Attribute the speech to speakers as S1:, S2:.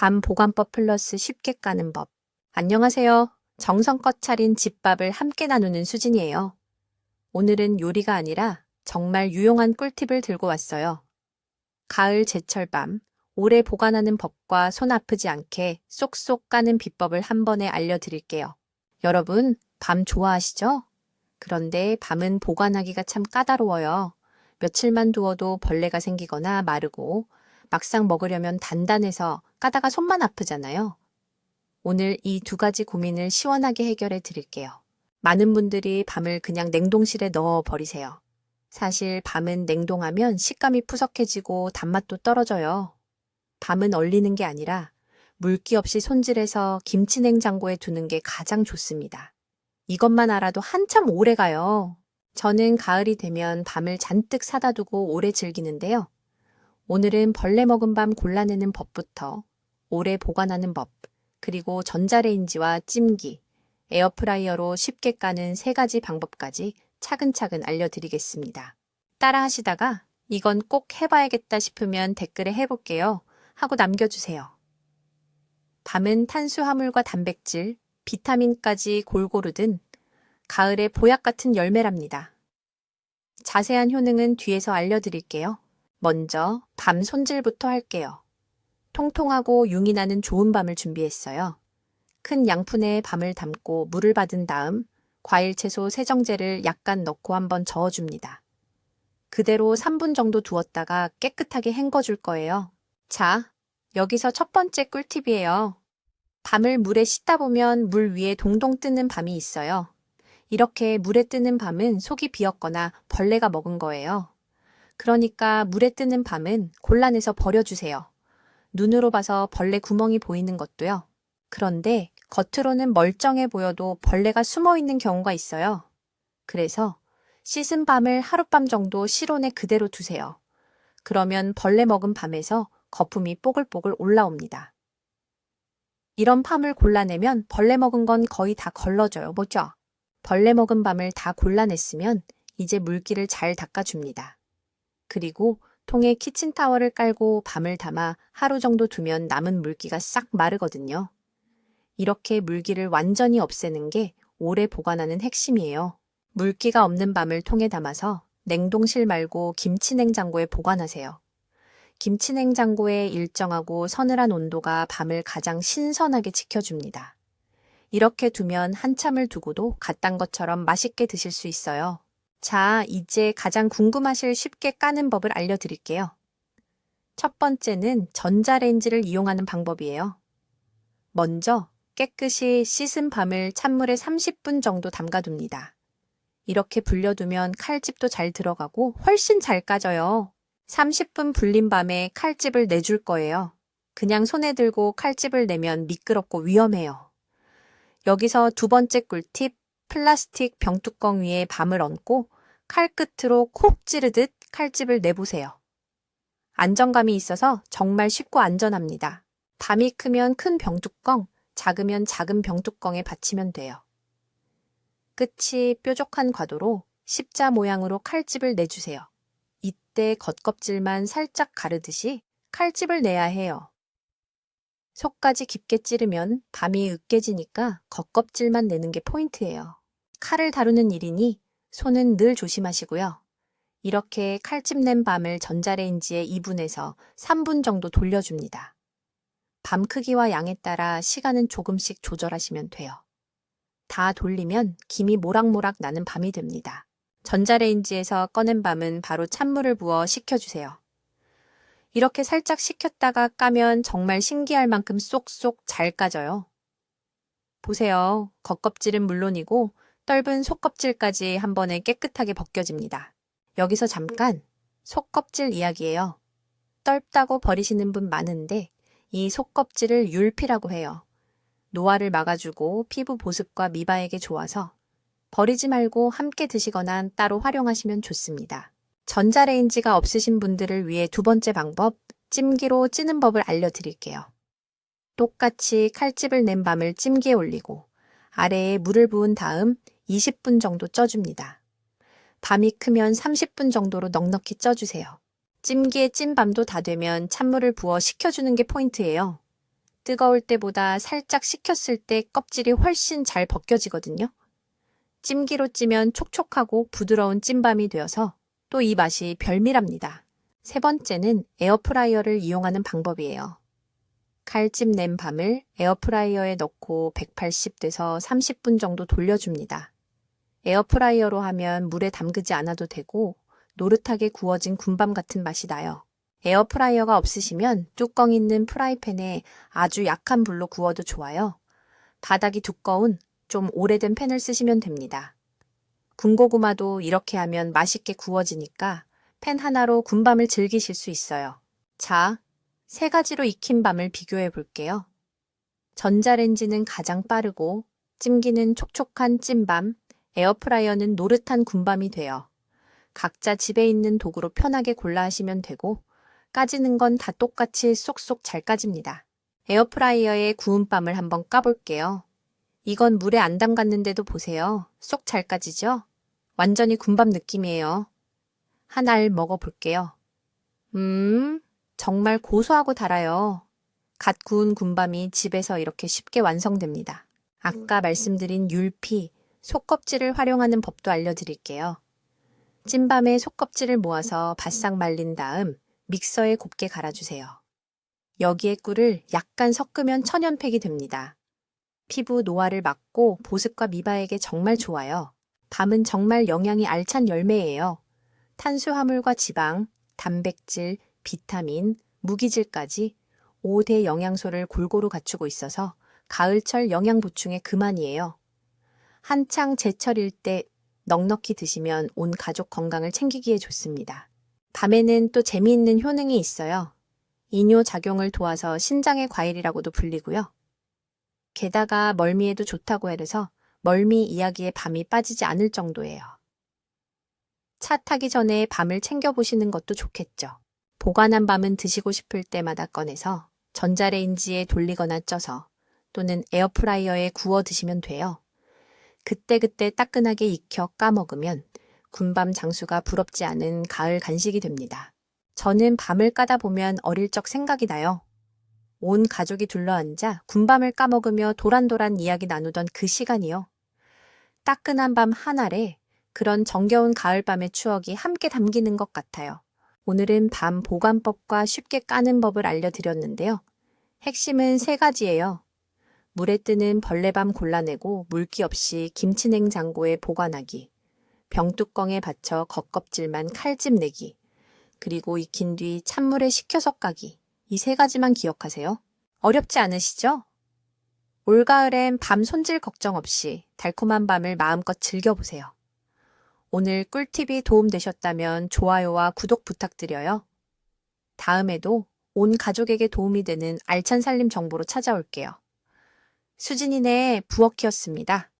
S1: 밤 보관법 플러스 쉽게 까는 법. 안녕하세요. 정성껏 차린 집밥을 함께 나누는 수진이에요. 오늘은 요리가 아니라 정말 유용한 꿀팁을 들고 왔어요. 가을 제철 밤, 오래 보관하는 법과 손 아프지 않게 쏙쏙 까는 비법을 한 번에 알려드릴게요. 여러분, 밤 좋아하시죠? 그런데 밤은 보관하기가 참 까다로워요. 며칠만 두어도 벌레가 생기거나 마르고 막상 먹으려면 단단해서 까다가 손만 아프잖아요. 오늘 이 두 가지 고민을 시원하게 해결해 드릴게요. 많은 분들이 밤을 그냥 냉동실에 넣어 버리세요. 사실 밤은 냉동하면 식감이 푸석해지고 단맛도 떨어져요. 밤은 얼리는 게 아니라 물기 없이 손질해서 김치 냉장고에 두는 게 가장 좋습니다. 이것만 알아도 한참 오래 가요. 저는 가을이 되면 밤을 잔뜩 사다 두고 오래 즐기는데요. 오늘은 벌레 먹은 밤 골라내는 법부터 오래 보관하는 법, 그리고 전자레인지와 찜기, 에어프라이어로 쉽게 까는 3가지 방법까지 차근차근 알려드리겠습니다. 따라 하시다가 이건 꼭 해봐야겠다 싶으면 댓글에 해볼게요 하고 남겨주세요. 밤은 탄수화물과 단백질, 비타민까지 골고루 든 가을의 보약 같은 열매랍니다. 자세한 효능은 뒤에서 알려드릴게요. 먼저 밤 손질부터 할게요. 통통하고 윤기 나는 좋은 밤을 준비했어요. 큰 양푼에 밤을 담고 물을 받은 다음 과일 채소 세정제를 약간 넣고 한번 저어줍니다. 그대로 3분 정도 두었다가 깨끗하게 헹궈줄 거예요. 자, 여기서 첫 번째 꿀팁이에요. 밤을 물에 씻다 보면 물 위에 동동 뜨는 밤이 있어요. 이렇게 물에 뜨는 밤은 속이 비었거나 벌레가 먹은 거예요. 그러니까 물에 뜨는 밤은 골라내서 버려주세요. 눈으로 봐서 벌레 구멍이 보이는 것도요. 그런데 겉으로는 멀쩡해 보여도 벌레가 숨어 있는 경우가 있어요. 그래서 씻은 밤을 하룻밤 정도 실온에 그대로 두세요. 그러면 벌레 먹은 밤에서 거품이 뽀글뽀글 올라옵니다. 이런 밤을 골라내면 벌레 먹은 건 거의 다 걸러져요. 뭐죠? 벌레 먹은 밤을 다 골라냈으면 이제 물기를 잘 닦아줍니다. 그리고 통에 키친타월을 깔고 밤을 담아 하루 정도 두면 남은 물기가 싹 마르거든요. 이렇게 물기를 완전히 없애는 게 오래 보관하는 핵심이에요. 물기가 없는 밤을 통에 담아서 냉동실 말고 김치냉장고에 보관하세요. 김치냉장고의 일정하고 서늘한 온도가 밤을 가장 신선하게 지켜줍니다. 이렇게 두면 한참을 두고도 갓 딴 것처럼 맛있게 드실 수 있어요. 자, 이제 가장 궁금하실 쉽게 까는 법을 알려드릴게요. 첫 번째는 전자레인지를 이용하는 방법이에요. 먼저 깨끗이 씻은 밤을 찬물에 30분 정도 담가둡니다. 이렇게 불려두면 칼집도 잘 들어가고 훨씬 잘 까져요. 30분 불린 밤에 칼집을 내줄 거예요. 그냥 손에 들고 칼집을 내면 미끄럽고 위험해요. 여기서 두 번째 꿀팁, 플라스틱 병뚜껑 위에 밤을 얹고 칼끝으로 콕 찌르듯 칼집을 내보세요. 안정감이 있어서 정말 쉽고 안전합니다. 밤이 크면 큰 병뚜껑, 작으면 작은 병뚜껑에 받치면 돼요. 끝이 뾰족한 과도로 십자 모양으로 칼집을 내주세요. 이때 겉껍질만 살짝 가르듯이 칼집을 내야 해요. 속까지 깊게 찌르면 밤이 으깨지니까 겉껍질만 내는 게 포인트예요. 칼을 다루는 일이니 손은 늘 조심하시고요. 이렇게 칼집 낸 밤을 전자레인지에 2분에서 3분 정도 돌려줍니다. 밤 크기와 양에 따라 시간은 조금씩 조절하시면 돼요. 다 돌리면 김이 모락모락 나는 밤이 됩니다. 전자레인지에서 꺼낸 밤은 바로 찬물을 부어 식혀주세요. 이렇게 살짝 식혔다가 까면 정말 신기할 만큼 쏙쏙 잘 까져요. 보세요. 겉껍질은 물론이고 떫은 속껍질까지 한 번에 깨끗하게 벗겨집니다. 여기서 잠깐 속껍질 이야기예요. 떫다고 버리시는 분 많은데 이 속껍질을 율피라고 해요. 노화를 막아주고 피부 보습과 미바에게 좋아서 버리지 말고 함께 드시거나 따로 활용하시면 좋습니다. 전자레인지가 없으신 분들을 위해 두 번째 방법, 찜기로 찌는 법을 알려드릴게요. 똑같이 칼집을 낸 밤을 찜기에 올리고 아래에 물을 부은 다음 20분 정도 쪄줍니다. 밤이 크면 30분 정도로 넉넉히 쪄주세요. 찜기에 찐 밤도 다 되면 찬물을 부어 식혀주는 게 포인트예요. 뜨거울 때보다 살짝 식혔을 때 껍질이 훨씬 잘 벗겨지거든요. 찜기로 찌면 촉촉하고 부드러운 찜밤이 되어서 또 이 맛이 별미랍니다. 세 번째는 에어프라이어를 이용하는 방법이에요. 칼집 낸 밤을 에어프라이어에 넣고 180에서 30분 정도 돌려줍니다. 에어프라이어로 하면 물에 담그지 않아도 되고 노릇하게 구워진 군밤 같은 맛이 나요. 에어프라이어가 없으시면 뚜껑 있는 프라이팬에 아주 약한 불로 구워도 좋아요. 바닥이 두꺼운 좀 오래된 팬을 쓰시면 됩니다. 군고구마도 이렇게 하면 맛있게 구워지니까 팬 하나로 군밤을 즐기실 수 있어요. 자, 세 가지로 익힌 밤을 비교해 볼게요. 전자레인지는 가장 빠르고 찜기는 촉촉한 찜밤, 에어프라이어는 노릇한 군밤이 돼요. 각자 집에 있는 도구로 편하게 골라 하시면 되고 까지는 건 다 똑같이 쏙쏙 잘 까집니다. 에어프라이어에 구운 밤을 한번 까볼게요. 이건 물에 안 담갔는데도 보세요. 쏙 잘 까지죠? 완전히 군밤 느낌이에요. 한 알 먹어볼게요. 정말 고소하고 달아요. 갓 구운 군밤이 집에서 이렇게 쉽게 완성됩니다. 아까 말씀드린 율피, 속껍질을 활용하는 법도 알려드릴게요. 찐밤에 속껍질을 모아서 바싹 말린 다음 믹서에 곱게 갈아주세요. 여기에 꿀을 약간 섞으면 천연팩이 됩니다. 피부 노화를 막고 보습과 미바에게 정말 좋아요. 밤은 정말 영양이 알찬 열매예요. 탄수화물과 지방, 단백질, 비타민, 무기질까지 5대 영양소를 골고루 갖추고 있어서 가을철 영양 보충에 그만이에요. 한창 제철일 때 넉넉히 드시면 온 가족 건강을 챙기기에 좋습니다. 밤에는 또 재미있는 효능이 있어요. 이뇨 작용을 도와서 신장의 과일이라고도 불리고요. 게다가 멀미에도 좋다고 해서 멀미 이야기에 밤이 빠지지 않을 정도예요. 차 타기 전에 밤을 챙겨보시는 것도 좋겠죠. 보관한 밤은 드시고 싶을 때마다 꺼내서 전자레인지에 돌리거나 쪄서 또는 에어프라이어에 구워 드시면 돼요. 그때그때 따끈하게 익혀 까먹으면 군밤 장수가 부럽지 않은 가을 간식이 됩니다. 저는 밤을 까다 보면 어릴 적 생각이 나요. 온 가족이 둘러앉아 군밤을 까먹으며 도란도란 이야기 나누던 그 시간이요. 따끈한 밤 한 알에 그런 정겨운 가을밤의 추억이 함께 담기는 것 같아요. 오늘은 밤 보관법과 쉽게 까는 법을 알려드렸는데요. 핵심은 세 가지예요. 물에 뜨는 벌레밤 골라내고 물기 없이 김치냉장고에 보관하기, 병뚜껑에 받쳐 겉껍질만 칼집 내기, 그리고 익힌 뒤 찬물에 식혀서 까기. 이 세 가지만 기억하세요. 어렵지 않으시죠? 올가을엔 밤 손질 걱정 없이 달콤한 밤을 마음껏 즐겨보세요. 오늘 꿀팁이 도움되셨다면 좋아요와 구독 부탁드려요. 다음에도 온 가족에게 도움이 되는 알찬 살림 정보로 찾아올게요. 수진이네 부엌이었습니다.